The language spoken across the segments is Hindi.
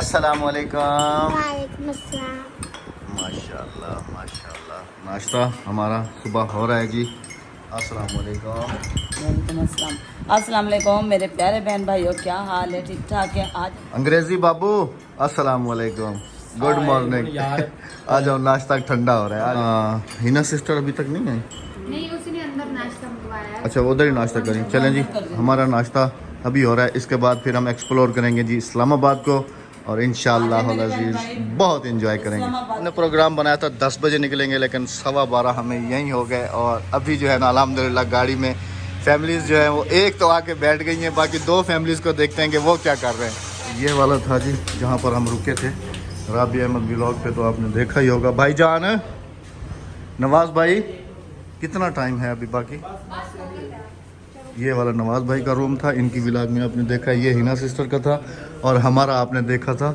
अस्सलाम वालेकुम। वालेकुम अस्सलाम। माशाल्लाह माशाल्लाह। नाश्ता हमारा सुबह हो रहा है जी। अस्सलाम वालेकुम। वालेकुम अस्सलाम। अस्सलाम वालेकुम मेरे प्यारे बहन भाइयों, क्या हाल है? ठीक ठाक है? आज अंग्रेजी बाबू अस्सलाम वालेकुम, गुड मॉर्निंग। आ जाओ, नाश्ता ठंडा हो रहा है। हिना सिस्टर अभी तक नहीं आई? नहीं, उसने अंदर नाश्ता मंगवाया है। अच्छा, उधर ही नाश्ता करें। चलें जी, हमारा नाश्ता अभी हो रहा है। इसके बाद फिर हम एक्सप्लोर करेंगे जी इस्लामाबाद को और इंशाअल्लाह अज़ीज़ बहुत एंजॉय करेंगे। हमने प्रोग्राम बनाया था 10 बजे निकलेंगे, लेकिन 12:15 हमें यहीं हो गए। और अभी जो है ना अल्हम्दुलिल्लाह गाड़ी में फैमिलीज़ जो है वो एक तो आके बैठ गई हैं, बाकी 2 फैमिलीज़ को देखते हैं कि वो क्या कर रहे हैं। ये वाला था जी जहाँ पर हम रुके थे राबी अहमद व्लॉग पे, तो आपने देखा ही होगा। भाईजान नवाज़ भाई, कितना टाइम है अभी बाकी? ये वाला नवाज़ भाई का रूम था, इनकी व्लॉग में आपने देखा। ये हिना सिस्टर का था और हमारा आपने देखा था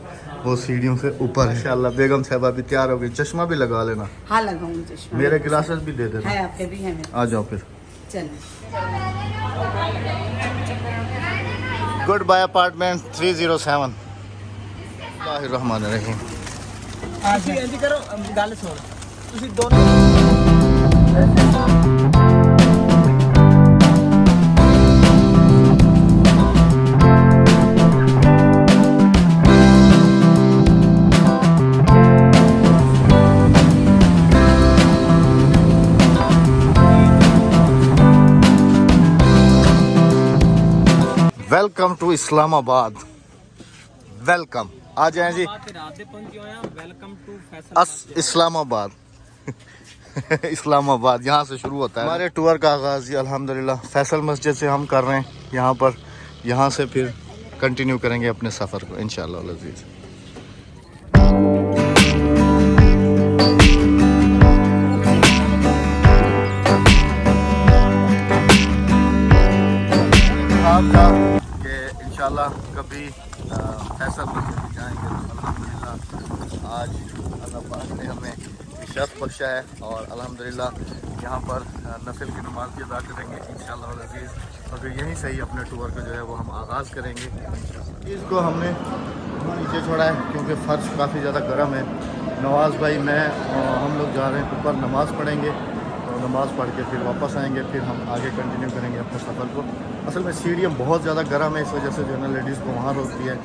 वो सीढ़ियों से ऊपर है। इंशाल्लाह बेगम साहबा भी तैयार हो गई। चश्मा भी लगा लेना। हाँ लगाऊंगी चश्मा। मेरे ग्लासेस भी दे देना। है आपके भी हैं? आ जाओ फिर। चलें। Good bye apartment 307। रहमानिर्रहीम। इंज करो, गल सुन, ਤੁਸੀਂ ਦੋਨों वेलकम टू इस्लामाबाद। वेलकम, आ जाए जी। रात दे पहुंचे होए हैं। Welcome to Faisal Islamabad. इस्लामाबाद यहाँ से शुरू होता है हमारे टूर का आगाज़। अल्हम्दुलिल्लाह फैसल मस्जिद से हम कर रहे हैं यहाँ पर। यहाँ से फिर कंटिन्यू करेंगे अपने सफ़र को इंशाअल्लाह अज़ीज़। आपका कि इंशाअल्लाह कभी फैसल मस्जिद भी जाएंगे। अल्हम्दुलिल्लाह आज अल्लाह पाक ने हमें शर्फ बख्शा है और अल्हम्दुलिल्लाह यहाँ पर नफिल की नमाज भी अदा करेंगे इंशाअल्लाह अज़ीज़। और फिर यहीं से ही अपने टूर का जो है वो हम आगाज़ करेंगे। इसको हमने नीचे छोड़ा है क्योंकि फ़र्श काफ़ी ज़्यादा गर्म है। नवाज़ भाई, मैं और हम लोग जा रहे हैं ऊपर नमाज़ पढ़ेंगे और नमाज़ पढ़ के फिर वापस आएंगे। फिर हम आगे कंटिन्यू करेंगे अपने सफ़र को। असल में सीढ़ियाँ बहुत ज़्यादा गर्म है, इस वजह से जो है ना लेडीज़ को वहाँ रोकती है।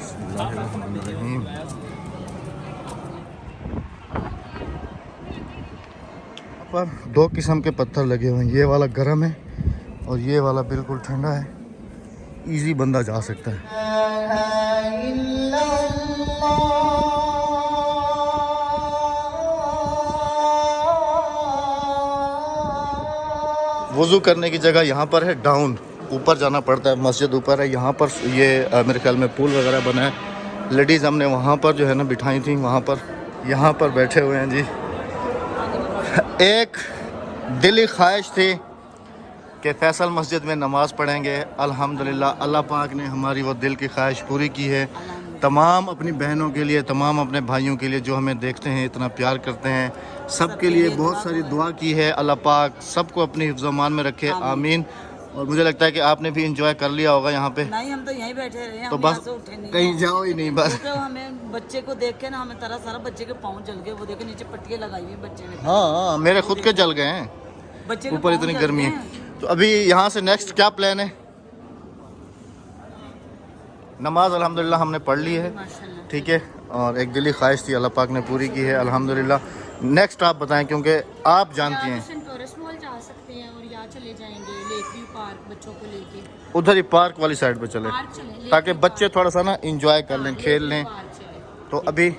पर 2 किस्म के पत्थर लगे हुए हैं, ये वाला गर्म है और ये वाला बिल्कुल ठंडा है। इजी बंदा जा सकता है। वज़ू करने की जगह यहाँ पर है डाउन, ऊपर जाना पड़ता है। मस्जिद ऊपर है, यहाँ पर ये मेरे ख्याल में पूल वगैरह बना है। लेडीज़ हमने वहाँ पर जो है ना बिठाई थी, वहाँ पर यहाँ पर बैठे हुए हैं जी। एक दिली ख्वाहिश थी कि फैसल मस्जिद में नमाज़ पढ़ेंगे। अल्हम्दुलिल्लाह अल्लाह पाक ने हमारी वो दिल की ख्वाहिश पूरी की है। तमाम अपनी बहनों के लिए, तमाम अपने भाइयों के लिए जो हमें देखते हैं, इतना प्यार करते हैं, सब के लिए बहुत सारी दुआ की है। अल्लाह पाक सबको अपनी हिफ्ज़-ओ-मान में रखे, आमीन। और मुझे लगता है कि आपने भी इंजॉय कर लिया होगा यहाँ पे। नहीं, हम तो यहीं बैठे रहे, तो हम बस यहाँ से उठे नहीं। कहीं जाओ ही नहीं बस। तो हमें बच्चे को देख के ना हमें तरह सारा, बच्चे के पाँव जल गए। वो देखे नीचे पट्टियाँ लगाई हुई बच्चे ने। हाँ, मेरे खुद के जल गए हैं, बच्चे के ऊपर पाँव इतनी जल गर्मी गए है। हैं। तो अभी यहाँ से नेक्स्ट क्या प्लान है? नमाज अल्हम्दुलिल्लाह हमने पढ़ ली है, माशाल्लाह। ठीक है। और एक दिली ख्वाहिश थी, अल्लाह पाक ने पूरी की है अल्हम्दुलिल्लाह। नेक्स्ट आप बताएं, क्योंकि आप जानती हैं। टूरिस्ट मॉल जा सकते हैं और यहाँ चले जाएंगे लेक व्यू पार्क, बच्चों को लेके उधर ही पार्क वाली साइड पे चले, पार्क चले, ताकि बच्चे थोड़ा सा ना इंजॉय कर लें, खेल लें। पार्क चले। तो अभी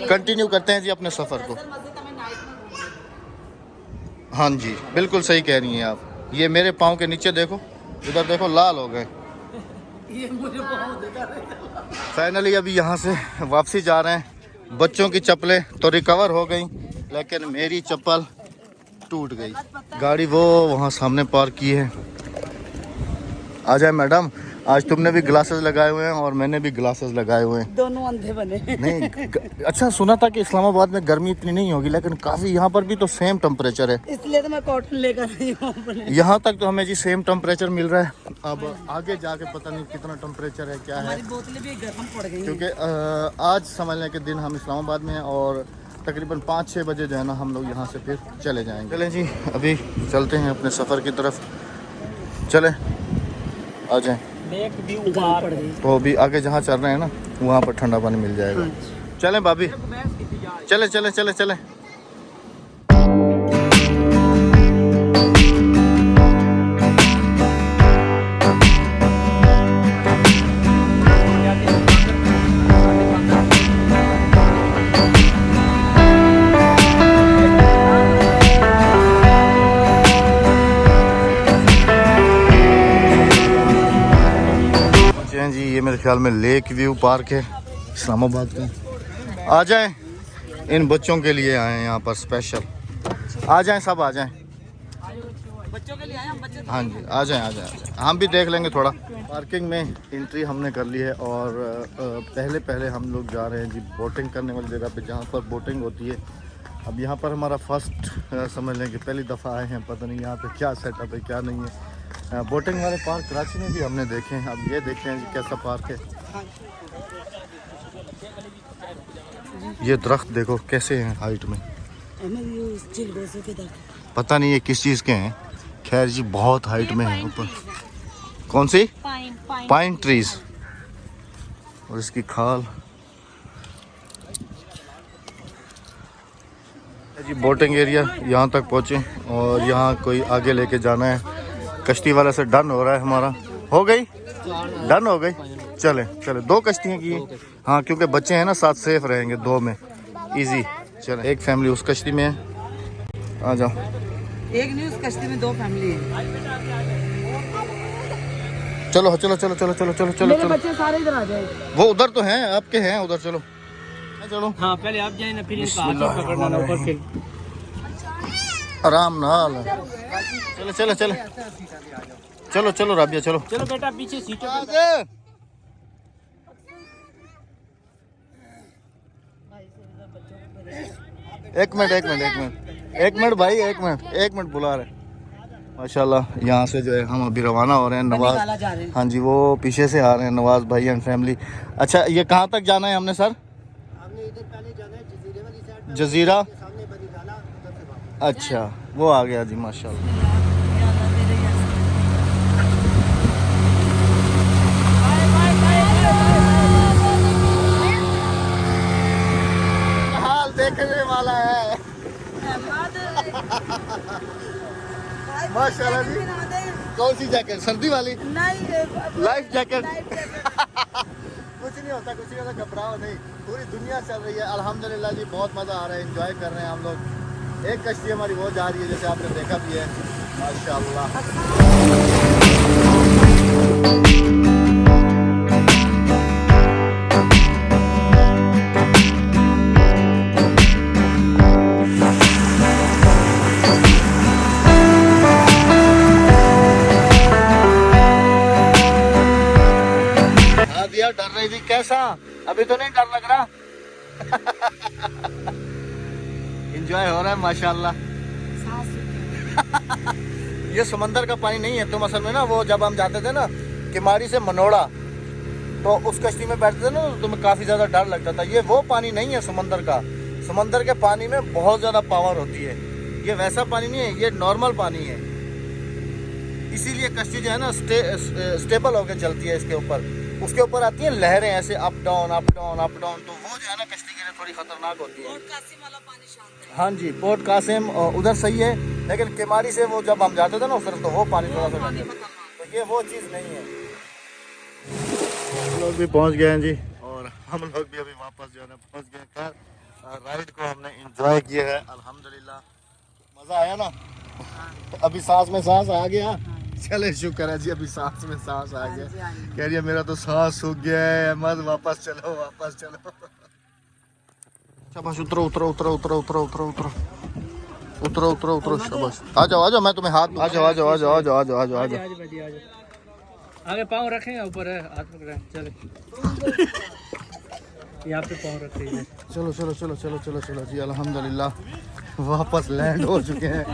कंटिन्यू करते हैं जी अपने सफ़र को। मस्जिद हमें नाइट में घूमना। हाँ जी, बिल्कुल सही कह रही हैं आप। ये मेरे पाँव के नीचे देखो, इधर देखो, लाल हो गए। ये मुझे पाँव दिखा रहे हैं। फाइनली अभी यहाँ से वापसी जा रहे हैं। बच्चों की चप्पलें तो रिकवर हो गई, लेकिन मेरी चप्पल टूट गई। गाड़ी वो वहाँ सामने पार्क की है। आ जाए मैडम, आज तुमने भी ग्लासेस लगाए हुए हैं और मैंने भी ग्लासेस लगाए हुए हैं। दोनों अंधे बने। नहीं अच्छा सुना था कि इस्लामाबाद में गर्मी इतनी नहीं होगी, लेकिन काफ़ी यहाँ पर भी तो सेम टेम्परेचर है। इसलिए तो मैं कॉटन लेकर आई हूँ अपने। यहाँ तक तो हमें जी सेम टेम्परेचर मिल रहा है। अब आगे जाके पता नहीं कितना टेम्परेचर है, क्या है, हमारी बोतलें भी गर्म पड़ गई। क्योंकि आज समझने के दिन हम इस्लामाबाद में हैं और तकरीबन 5-6 बजे जो है ना हम लोग यहाँ से फिर चले जाएंगे। चलें जी अभी चलते हैं अपने सफ़र की तरफ, चलें आ जाएं। तो अभी आगे जहाँ चल रहे हैं ना वहाँ पर ठंडा पानी मिल जाएगा। चलें भाभी, चलें चलें चलें चलें। जी ये मेरे ख्याल में लेक व्यू पार्क है इस्लामाबाद का। आ जाएं, इन बच्चों के लिए आए हैं यहाँ पर स्पेशल। आ जाएं सब आ जाएं, बच्चों के लिए आए हम, बच्चे हाँ जी आ जाएं आ जाएं आ जाएं। हम भी देख लेंगे थोड़ा। पार्किंग में एंट्री हमने कर ली है और पहले हम लोग जा रहे हैं जी बोटिंग करने वाली जगह पे जहाँ पर बोटिंग होती है। अब यहाँ पर हमारा फर्स्ट समझ लें कि पहली दफ़ा आए हैं, पता नहीं यहाँ पे क्या सेटअप है क्या नहीं है। बोटिंग वाले पार्क कराची में भी हमने देखे हैं, अब ये देखें जी कैसा पार्क है। ये दरख्त देखो कैसे हैं हाइट में, पता नहीं ये किस चीज़ के हैं। खैर जी बहुत हाइट में है ऊपर। कौन सी? Pine trees. और इसकी खाल जी। बोटिंग एरिया यहाँ तक पहुँचे और यहाँ कोई आगे लेके जाना है। कश्ती वाला से डन हो रहा है हमारा, हो गई डन हो गई। चले चले 2 कश्तियाँ की, हाँ क्योंकि बच्चे हैं ना साथ, सेफ रहेंगे 2 में इजी। चले एक फैमिली उस कश्ती में है, आ जाओ। एक नहीं, उस कश्ती में 2 फैमिली है। चलो चलो चलो चलो चलो चलो चलो चलो। बच्चे सारे इधर आ जाए। वो उधर तो हैं आपके हैं उधर, चलो चलो। हाँ पहले आप जाए ना, फिर इनका हाथ पकड़ना ना ऊपर से। आराम नाल चलो चलो चलो चलो चलो राबिया चलो चलो बेटा पीछे सीटों पे। एक मिनट भाई, एक मिनट बुला रहे। माशाल्लाह यहाँ से जो है हम अभी रवाना हो रहे हैं। नवाज, हाँ जी वो पीछे से आ रहे हैं नवाज भाई एंड फैमिली। अच्छा ये कहाँ तक जाना है हमने सर? जजीरा। अच्छा वो आ गया जी माशाल्लाह। हाल देखने वाला है माशाल्लाह जी। कौन सी जैकेट? सर्दी वाली? नहीं, लाइफ जैकेट। कुछ नहीं होता, घबराओ नहीं। पूरी दुनिया चल रही है अल्हम्दुलिल्लाह जी, बहुत मज़ा आ रहा है, एंजॉय कर रहे हैं हम लोग। एक कश्ती हमारी वो जा रही है जैसे आपने देखा भी है माशाल्लाह। हाँ दिया डर रही थी, कैसा? अभी तो नहीं डर लग रहा? एंजॉय हो रहा है माशाल्लाह। ये समंदर का पानी नहीं है। तुम असल में ना वो जब हम जाते थे ना किमाड़ी से मनोड़ा, तो उस कश्ती में बैठते थे ना तो तुम्हें काफ़ी ज़्यादा डर लगता था। ये वो पानी नहीं है समंदर का। समंदर के पानी में बहुत ज़्यादा पावर होती है, ये वैसा पानी नहीं है, ये नॉर्मल पानी है। इसीलिए कश्ती जो है ना स्टेबल होकर चलती है। इसके ऊपर उसके ऊपर आती है लहरें ऐसे up down up down up down, तो वो जो है ना कश्ती के लिए थोड़ी खतरनाक होती है। हाँ जी पोर्ट कासिम उधर सही है, लेकिन किमाड़ी से वो जब हम जाते थे ना उस तरफ तो वो पानी थोड़ा सा, तो ये वो चीज़ नहीं है। हम लोग भी पहुँच गए हैं जी और हम लोग भी अभी वापस जो है ना पहुँच गए। खैर राइड को हमने इंजॉय किया है अल्हम्दुलिल्लाह, मज़ा आया ना। अभी सांस में सांस आ गया। चले शुक्र है जी, अभी सांस में सांस आ गया। कह रही है मेरा तो सांस सूख गया है, मत वापस चलो वापस चलो। शाबाश उतरो उतरो उतरो उतरो उतरो उतरो उतरो उतरो उतरो उतरो शाबाश। आ जाओ मैं तुम्हें हाथ, आ जाओ आ जाओ आ जाओ आ जाओ आ जाओ आ जाओ आ जाओ। आगे पाँव रखें या ऊपर है हाथ पकड़े चले यहाँ पे पाँव रखे हैं। चलो चलो चलो चलो चलो चलो जी अल्हम्दुलिल्लाह वापस लैंड हो चुके हैं।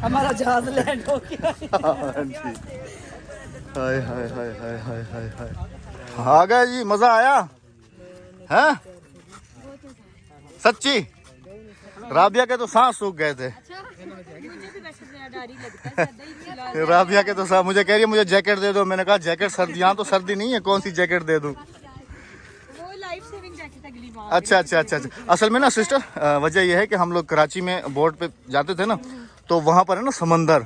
हमारा जहाज लैंड हो गया। हाँ जी। हाय हाय हाय हाय हाय हाय हाय आ गए जी, मजा आया है सच्ची। राबिया के तो सांस सूख गए थे। राबिया के तो सांस, मुझे कह रही है मुझे जैकेट दे दो। मैंने कहा जैकेट सर्दी, यहाँ तो सर्दी नहीं है, कौन सी जैकेट दे दूं। अच्छा अच्छा अच्छा अच्छा। असल में ना सिस्टर वजह यह है कि हम लोग कराची में बोट पे जाते थे ना, तो वहाँ पर है ना समंदर,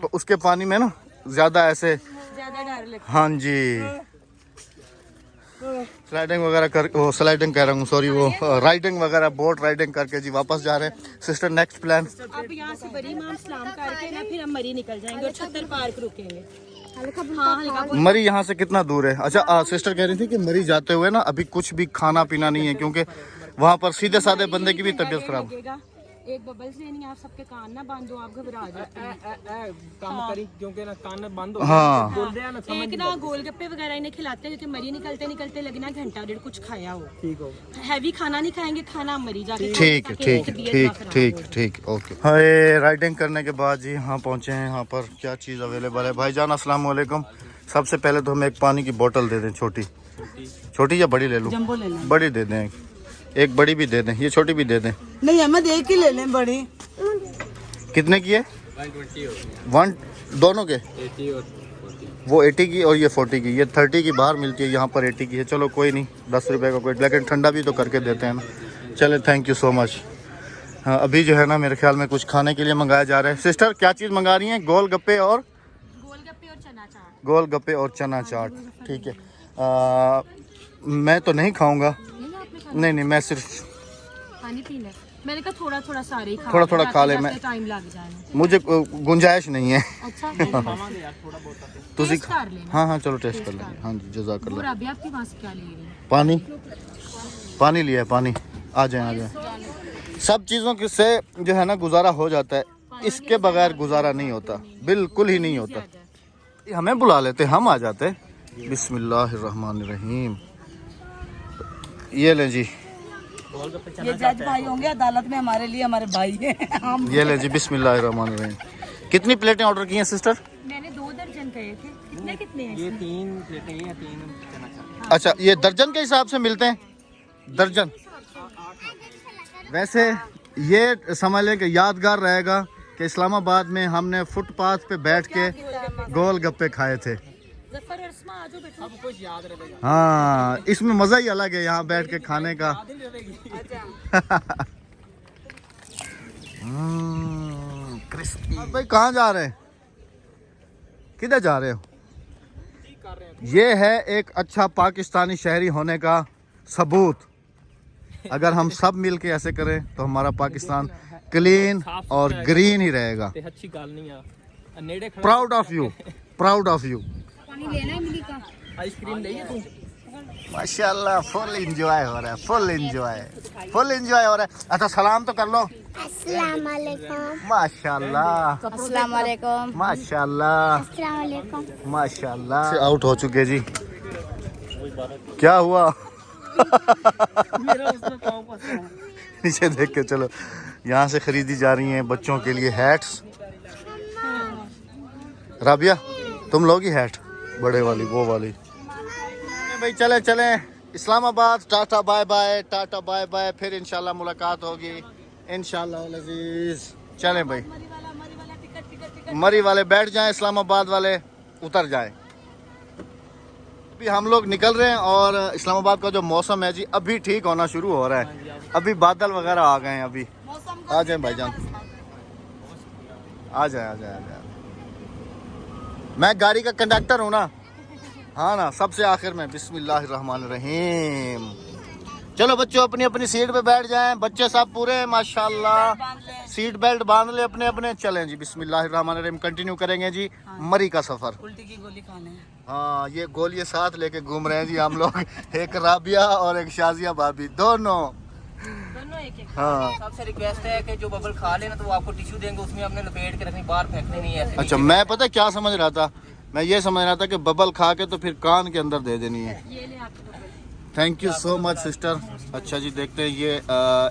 तो उसके पानी में ना ज्यादा ऐसे डर लगता हाँ जी स्लाइडिंग वगैरह कर, वो स्लाइडिंग कह रहा हूँ सॉरी, वो राइडिंग वगैरह बोट राइडिंग करके जी वापस जा रहे हैं। सिस्टर नेक्स्ट प्लान अब यहाँ से बड़ी इमाम सलाम करके ना फिर हम मरी निकल जाएंगे और छत्तर पार्क रुकेंगे। हाँ हल्का मरी यहाँ से कितना दूर है? अच्छा सिस्टर कह रही थी कि मरी जाते हुए ना अभी कुछ भी खाना पीना नहीं है, क्योंकि वहाँ पर सीधे साधे बंदे की भी तबीयत खराब। लगेगा। एक बबल्स लेनी, आप सबके कान ना बांधो, आप घबरा जाते हैं। काम करी क्योंकि ना कान बंद हो हाँ बोल रहे हैं ना एक ना गोलगप्पे वगैरह इन्हें खिलाते हैं, क्योंकि मरी निकलते निकलते लगना घंटा डेढ़ कुछ खाया हो। ठीक हो हैवी खाना नहीं खाएंगे, खाना मरी जाके ठीक है ठीक है ठीक ठीक ठीक ओके। हाय राइडिंग करने के बाद जी यहाँ पहुँचे हैं। यहाँ पर क्या चीज़ अवेलेबल है भाईजान? अस्सलाम वालेकुम। सबसे पहले तो हमें एक पानी की बोतल दे दें, छोटी छोटी या बड़ी ले लूँ? जंबो ले लें। बड़ी दे दें, एक बड़ी भी दे दें, ये छोटी भी दे दें। नहीं हमें देख ही ले लें बड़ी। कितने की है? 1 दोनों के? वो 80 की और ये 40 की, ये 30 की बाहर मिलती है, यहाँ पर 80 की है। चलो कोई नहीं, 10 रुपये का कोई, लेकिन ठंडा भी तो करके देते हैं ना। चले थैंक यू सो मच। हाँ अभी जो है ना मेरे ख्याल में कुछ खाने के लिए मंगाया जा रहा है। सिस्टर क्या चीज़ मंगा रही हैं? गोलगप्पे और चना चाट। गोलगप्पे और चना चाट, ठीक है। मैं तो नहीं खाऊंगा, नहीं नहीं मैं सिर्फ पानी पीना है। मैंने कहा थोड़ा थोड़ा सारे खा थोड़ा थोड़ा खा ले, मैं टाइम लग जाए। मुझे गुंजाइश नहीं है। अच्छा तुझे टेस्ट कर लेना। हाँ हाँ चलो टेस्ट कर लेंगे। हाँ जी जज़ाकल्लाह। और अभी आपके पास क्या ले रही है? पानी पानी लिया है, पानी। आ जाए आ जाए। सब चीज़ों के से जो है ना गुजारा हो जाता है, इसके बगैर गुजारा नहीं होता, बिल्कुल ही नहीं होता। हमें बुला लेते, हम आ जाते। बिस्मिल्लाहिर्रहमानिर्रहीम। ये ले जी, ये जज भाई होंगे अदालत में, हमारे लिए हमारे भाई हैं हम। ये ले जी बिस्मिल्लाहिर्रहमानिर्रहीम। कितनी प्लेटें ऑर्डर की हैं सिस्टर? मैंने 2 दर्जन कहे थे। कितने कितने हैं? ये 3 प्लेटें या 3 चना चाट। अच्छा ये दर्जन के हिसाब से मिलते हैं? दर्जन। वैसे ये समझ लें कि यादगार रहेगा कि इस्लामाबाद में हमने फुटपाथ पे बैठ के गोलगप्पे खाए थे। जफर और अस्मा आ जाओ बैठो। सब कुछ याद रहेगा। हाँ इसमें मज़ा ही अलग है यहाँ बैठ के खाने का। क्रिस्पी। भाई कहाँ जा रहे हैं? किधर जा रहे हो? ये है एक अच्छा पाकिस्तानी शहरी होने का सबूत। अगर हम सब मिल के ऐसे करें तो हमारा पाकिस्तान क्लीन और ग्रीन ही रहेगा। अच्छी गल नहीं है। नेड़े खड़ा proud of you, proud of you. पानी लेना है मिली का? आइसक्रीम लेगी तू? माशाल्लाह फुल एंजॉय हो रहा है, फुल एंजॉय हो रहा है। अच्छा सलाम तो कर लो। अस्सलाम वालेकुम। माशाल्लाह अस्सलाम वालेकुम। माशाल्लाह अस्सलाम वालेकुम। माशाल्लाह। से आउट हो चुके जी। क्या हुआ? मेरा उसमें पाँव फंसा है। नीचे देख के चलो। यहाँ से खरीदी जा रही हैं बच्चों के लिए हैट्स। राबिया तुम लोगी हैट बड़े वाली, वो वाली? भाई चले चले Islamabad. Tata bye bye, tata bye bye, फिर इंशाल्लाह मुलाकात होगी इंशाल्लाह अज़ीज़। चलें भाई, मरी वाले बैठ जाएं, इस्लामाबाद वाले उतर जाएं। अभी हम लोग निकल रहे हैं और इस्लामाबाद का जो मौसम है जी अभी ठीक होना शुरू हो रहा है। अभी बादल वगैरह आ गए हैं। अभी आ जाए भाईजान, आ जाए आ जाए आ जाए। मैं गाड़ी का कंडक्टर हूँ ना, हाँ ना, सबसे आखिर में। बिस्मिल्लाहिर्रहमानिर्रहीम। चलो बच्चों अपनी अपनी सीट पे बैठ जाएं। बच्चे सब पूरे हैं माशाल्लाह। सीट बेल्ट बांध ले अपने अपने। चलें जी बिस्मिल्लाहिर्रहमानिर्रहीम। कंटिन्यू करेंगे जी मरी का सफर। उल्टी की गोली खाने हैं। हाँ ये गोलियां साथ लेके घूम रहे हैं जी हम लोग। एक राबिया और एक शाजिया भाभी, दोनों एक हाँ। सबसे रिक्वेस्ट है कि जो बबल खा लेना तो वो आपको टिश्यू देंगे, उसमें आपने लपेट के रखनी, बाहर फेंकनी नहीं है। अच्छा मैं पता क्या समझ रहा था मैं ये समझ रहा था कि बबल खा के तो फिर कान के अंदर दे देनी है। ये ले आपके bubble. Thank you so much sister. अच्छा जी, देखते हैं ये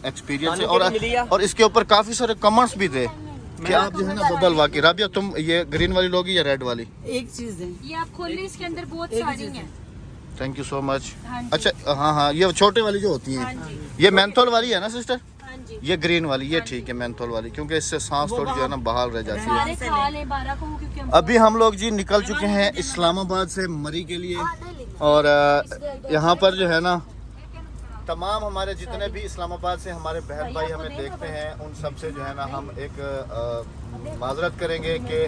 एक्सपीरियंस है। मानो कि मिली है। और इसके ऊपर काफ़ी सारे कमेंट्स भी थे कि आप जो है ना बबल वाकई। राबिया तुम ये ग्रीन वाली लोगी या रेड वाली? एक चीज है, ये आप खोलिए, इसके अंदर बहुत सारी हैं। Thank you so much. हाँ जी। अच्छा हाँ हाँ, ये छोटे वाली जो होती हाँ हैं, जी, ये मेंथोल वाली है ना सिस्टर? हाँ जी। ये ग्रीन वाली, ये ठीक है मेंथोल वाली, क्योंकि इससे सांस थोड़ी जो है ना बहाल रह जाती है। सारे खा ले 12 को, क्योंकि हम अभी हम लोग जी निकल चुके हैं इस्लामाबाद से मरी के लिए। और यहाँ पर जो है ना तमाम हमारे जितने भी इस्लामाबाद से हमारे बहन भाई हमें देखते हैं, उन सब से जो है ना हम एक माजरत करेंगे कि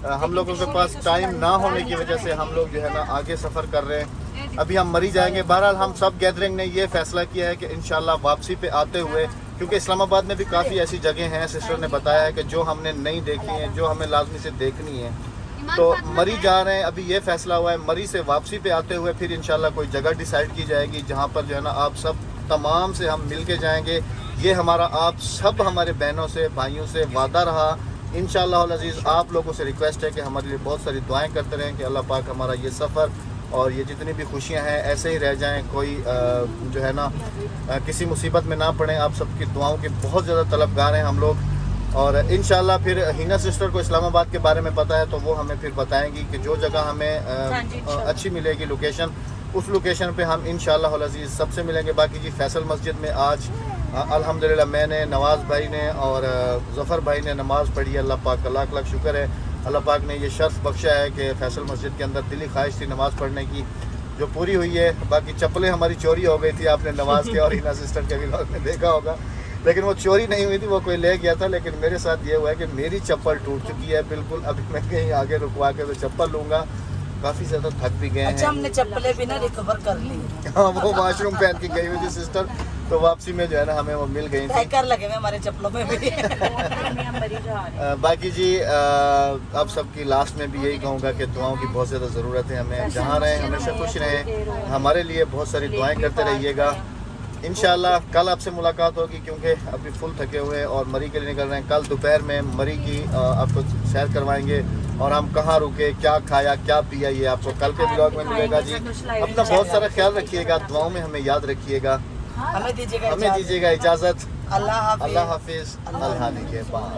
हम लोगों के पास टाइम ना होने की वजह से हम लोग जो है ना आगे सफ़र कर रहे हैं। अभी हम मरी जाएंगे। बहरहाल हम सब गैदरिंग ने ये फैसला किया है कि इंशाल्लाह वापसी पे आते हुए, क्योंकि इस्लामाबाद में भी काफ़ी ऐसी जगह हैं, सिस्टर ने बताया है कि जो हमने नहीं देखी हैं, जो हमें लाजमी से देखनी है। तो मरी जा रहे हैं, अभी ये फैसला हुआ है। मरी से वापसी पे आते हुए फिर इंशाल्लाह कोई जगह डिसाइड की जाएगी जहाँ पर जो है ना आप सब तमाम से हम मिल के जाएंगे। ये हमारा आप सब हमारे बहनों से भाइयों से वादा रहा। इंशाल्लाह अज़ीज़ आप लोगों से रिक्वेस्ट है कि हमारे लिए बहुत सारी दुआएं करते रहें कि अल्लाह पाक हमारा ये सफ़र और ये जितनी भी खुशियां हैं ऐसे ही रह जाएं, कोई जो है ना किसी मुसीबत में ना पड़े। आप सबकी दुआओं के बहुत ज़्यादा तलबगार हैं हम लोग। और इंशाल्लाह फिर हिना सिस्टर को इस्लामाबाद के बारे में पता है, तो वो हमें फिर बताएंगी कि जो जगह हमें अच्छी मिलेगी लोकेशन, उस लोकेशन पे हम इंशाल्लाह अज़ीज़ सबसे मिलेंगे। बाकी जी फैसल मस्जिद में आज अल्हम्दुलिल्लाह मैंने, नवाज़ भाई ने और ज़फ़र भाई ने नमाज़ पढ़ी है। अल्लाह पाक का लाख लाख शुक्र है, अल्लाह पाक ने ये शर्फ बख्शा है कि फैसल मस्जिद के अंदर दिली ख्वाहिश थी नमाज़ पढ़ने की, जो पूरी हुई है। बाकी चप्पलें हमारी चोरी हो गई थी, आपने नमाज के और हिना सिस्टर के व्लॉग में देखा होगा, लेकिन वो चोरी नहीं हुई थी, वो कोई ले गया था। लेकिन मेरे साथ ये हुआ है कि मेरी चप्पल टूट चुकी है बिल्कुल। अभी मैं कहीं आगे रुकवा के तो चप्पल लूँगा, काफ़ी ज़्यादा थक भी गए हैं। अच्छा हमने चप्पलें भी ना रिकवर कर ली। हाँ, वो वॉशरूम पहन के गई हुई थी सिस्टर, तो वापसी में जो है ना हमें वो मिल गई थी। हैकर लगे हुए हमारे चप्पलों में भी। बाकी जी अब सबकी लास्ट में भी यही कहूँगा कि दुआओं की बहुत ज़्यादा ज़रूरत है हमें। जहाँ रहें हमेशा खुश रहें, हमारे लिए बहुत सारी दुआएं करते रहिएगा। इंशाल्लाह कल आपसे मुलाकात होगी, क्योंकि अभी फुल थके हुए हैं और मरी के लिए निकल रहे हैं। कल दोपहर में मरी की आपको सैर करवाएंगे और हम कहाँ रुके, क्या खाया, क्या पिया, ये आपको कल के ब्लॉग में मिलेगा जी। अपना बहुत सारा ख्याल रखिएगा, दुआओं में हमें याद रखिएगा। हमें दीजिएगा इजाज़त। अल्लाह हाफिज़। अल्लाह हाफिज़। अल्लाह के बाद।